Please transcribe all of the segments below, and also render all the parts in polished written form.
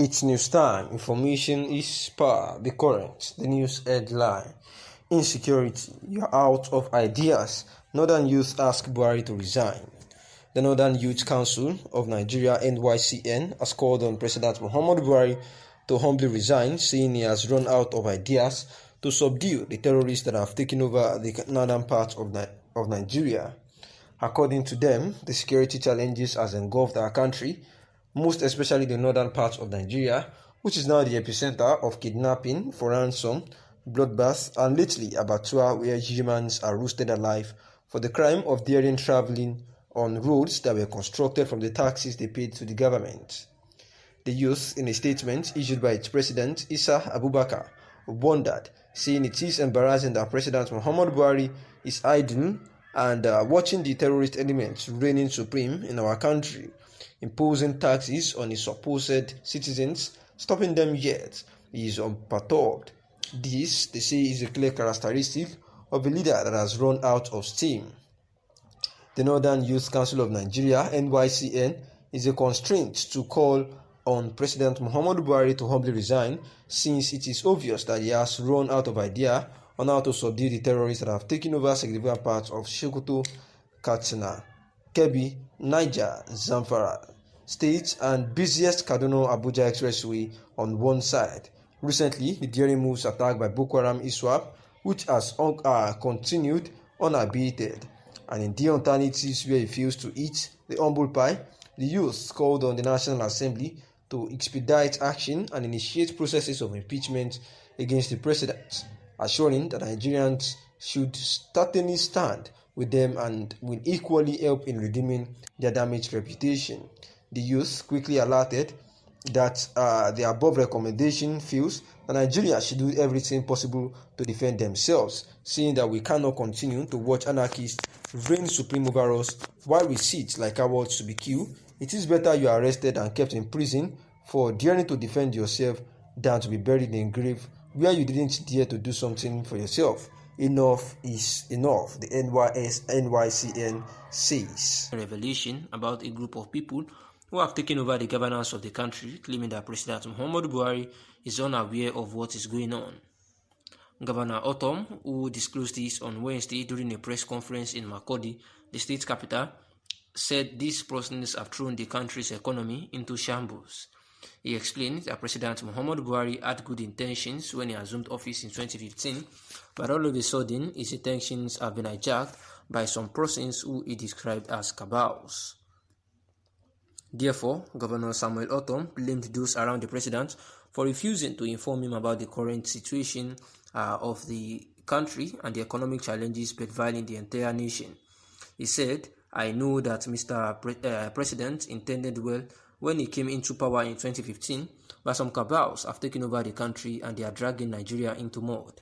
It's news time. Information is power. Be current. The news headline. Insecurity. You're out of ideas. Northern youth ask Buhari to resign. The Northern Youth Council of Nigeria (NYCN) has called on President Muhammadu Buhari to humbly resign, saying he has run out of ideas to subdue the terrorists that have taken over the northern part of Nigeria. According to them, the security challenges has engulfed our country, most especially the northern part of Nigeria, which is now the epicenter of kidnapping for ransom, bloodbath, and lately abattoir where humans are roasted alive for the crime of daring traveling on roads that were constructed from the taxes they paid to the government. The youth, in a statement issued by its president, Issa Abubakar, wondered, saying it is embarrassing that President Muhammadu Buhari is idle and watching the terrorist elements reigning supreme in our country, imposing taxes on his supposed citizens, stopping them yet. He is unperturbed. This, they say, is a clear characteristic of a leader that has run out of steam. The Northern Youth Council of Nigeria (NYCN) is a constraint to call on President Muhammadu Buhari to humbly resign, since it is obvious that he has run out of idea on how to subdue the terrorists that have taken over significant parts of Sokoto, Katsina, Kebbi, Niger, Zamfara states, and busiest Kaduna-Abuja expressway on one side. Recently, the daring moves attacked by Boko Haram ISWAP, which has continued unabated, and in the alternatives where he fails to eat the humble pie, the youth called on the National Assembly to expedite action and initiate processes of impeachment against the president, assuring that Nigerians should certainly stand with them and will equally help in redeeming their damaged reputation. The youth quickly alerted that the above recommendation feels that Nigeria should do everything possible to defend themselves, saying that we cannot continue to watch anarchists reign supreme over us while we sit like cowards to be killed. It is better you are arrested and kept in prison for daring to defend yourself than to be buried in a grave where you didn't dare to do something for yourself. Enough is enough, the NYCN says. Revelation about a group of people who have taken over the governance of the country, claiming that President Muhammadu Buhari is unaware of what is going on. Governor Otom, who disclosed this on Wednesday during a press conference in Makurdi, the state capital, said these persons have thrown the country's economy into shambles. He explained that President Muhammadu Buhari had good intentions when he assumed office in 2015, but all of a sudden his intentions have been hijacked by some persons who he described as cabals. Therefore, Governor Samuel Otom blamed those around the president for refusing to inform him about the current situation of the country and the economic challenges bedeviling the entire nation. He said, "I know that Mr. President intended well when he came into power in 2015, but some cabals have taken over the country and they are dragging Nigeria into mud.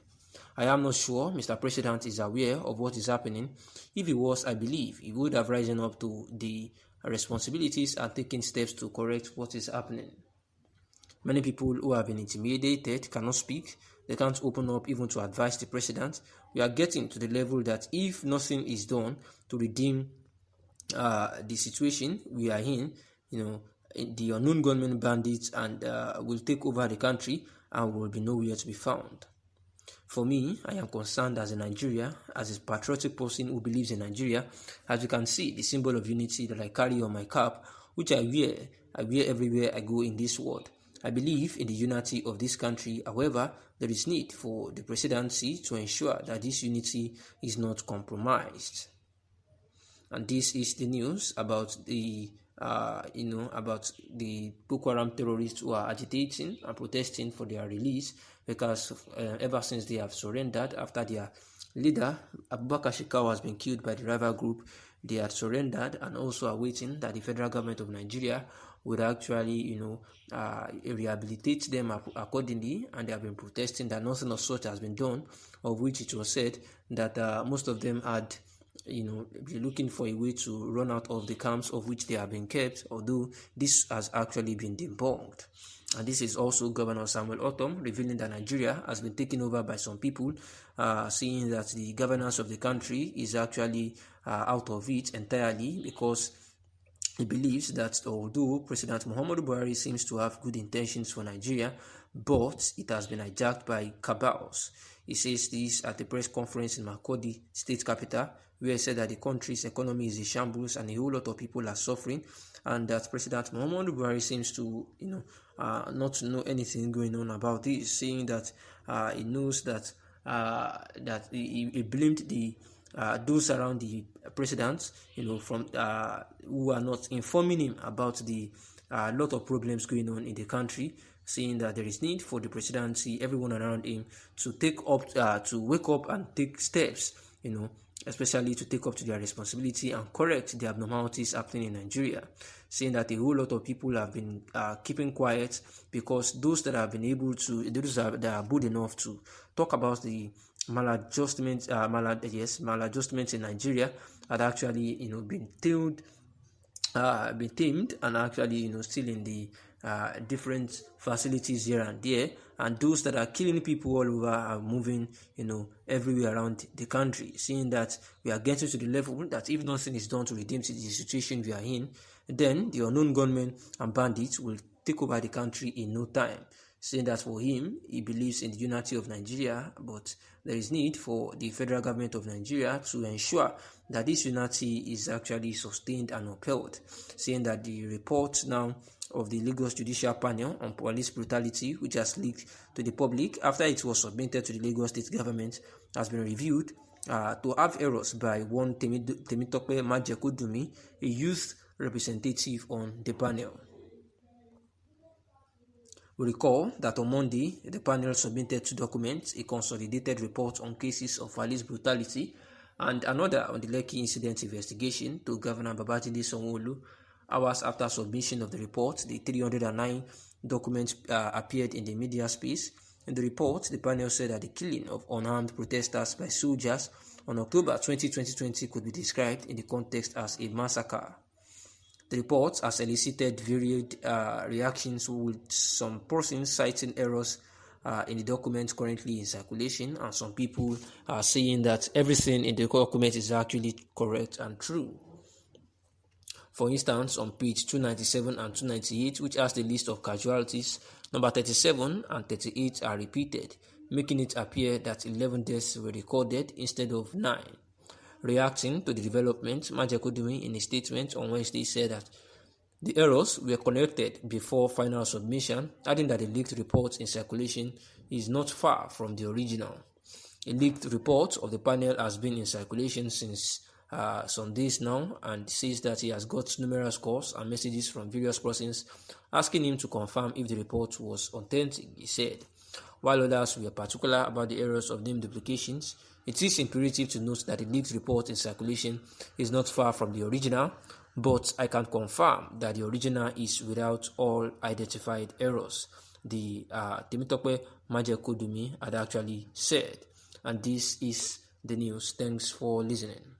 I am not sure Mr. President is aware of what is happening. If he was, I believe he would have risen up to the responsibilities and taken steps to correct what is happening. Many people who have been intimidated cannot speak. They can't open up even to advise the president. We are getting to the level that if nothing is done to redeem the situation we are in, the unknown gunmen bandits and will take over the country and will be nowhere to be found. For me, I am concerned as a Nigeria, as a patriotic person who believes in Nigeria. As you can see, the symbol of unity that I carry on my cap, which I wear everywhere I go in this world. I believe in the unity of this country. However, there is need for the presidency to ensure that this unity is not compromised." And this is the news about the Boko Haram terrorists who are agitating and protesting for their release, because ever since they have surrendered after their leader Abubakar Shekau has been killed by the rival group, they had surrendered and also are waiting that the federal government of Nigeria would actually rehabilitate them accordingly, and they have been protesting that nothing of such has been done, of which it was said that most of them had be looking for a way to run out of the camps of which they have been kept, although this has actually been debunked. And this is also Governor Samuel Otom revealing that Nigeria has been taken over by some people, saying that the governance of the country is actually out of it entirely, because He believes that although President Muhammadu Buhari seems to have good intentions for Nigeria, but it has been hijacked by cabals. He says this at a press conference in Makurdi, state capital, where he said that the country's economy is in shambles and a whole lot of people are suffering, and that President Muhammadu Buhari seems to, not to know anything going on about this, saying that he knows that he blamed those around the president, from who are not informing him about the lot of problems going on in the country, saying that there is need for the presidency, everyone around him, to wake up and take steps, especially to take up to their responsibility and correct the abnormalities happening in Nigeria, saying that a whole lot of people have been keeping quiet because those that have been able to, those that are good enough to talk about the maladjustments in Nigeria had actually been tamed and actually still in the different facilities here and there, and those that are killing people all over are moving everywhere around the country, seeing that we are getting to the level that if nothing is done to redeem the situation we are in, then the unknown gunmen and bandits will take over the country in no time, saying that for him, he believes in the unity of Nigeria, but there is need for the federal government of Nigeria to ensure that this unity is actually sustained and upheld, saying that the report now of the Lagos Judicial Panel on police brutality, which has leaked to the public after it was submitted to the Lagos State government, has been reviewed to have errors by one Temitope Majekodunmi, a youth representative on the panel. We recall that on Monday, the panel submitted 2 documents, a consolidated report on cases of police brutality and another on the Lekki incident investigation to Governor Babajide Sanwo-Olu. Hours after submission of the report, the 309 documents appeared in the media space. In the report, the panel said that the killing of unarmed protesters by soldiers on October 20, 2020 could be described in the context as a massacre. The report has elicited varied reactions, with some persons citing errors in the document currently in circulation, and some people are saying that everything in the document is actually correct and true. For instance, on page 297 and 298, which has the list of casualties, number 37 and 38 are repeated, making it appear that 11 deaths were recorded instead of 9. Reacting to the development, Majekodunmi in a statement on Wednesday said that the errors were corrected before final submission, adding that the leaked report in circulation is not far from the original. A leaked report of the panel has been in circulation since some days now, and says that he has got numerous calls and messages from various persons asking him to confirm if the report was authentic, he said. While others were particular about the errors of name duplications, it is imperative to note that the leaked report in circulation is not far from the original, but I can confirm that the original is without all identified errors, the Temitope Majekodunmi had actually said. And this is the news. Thanks for listening.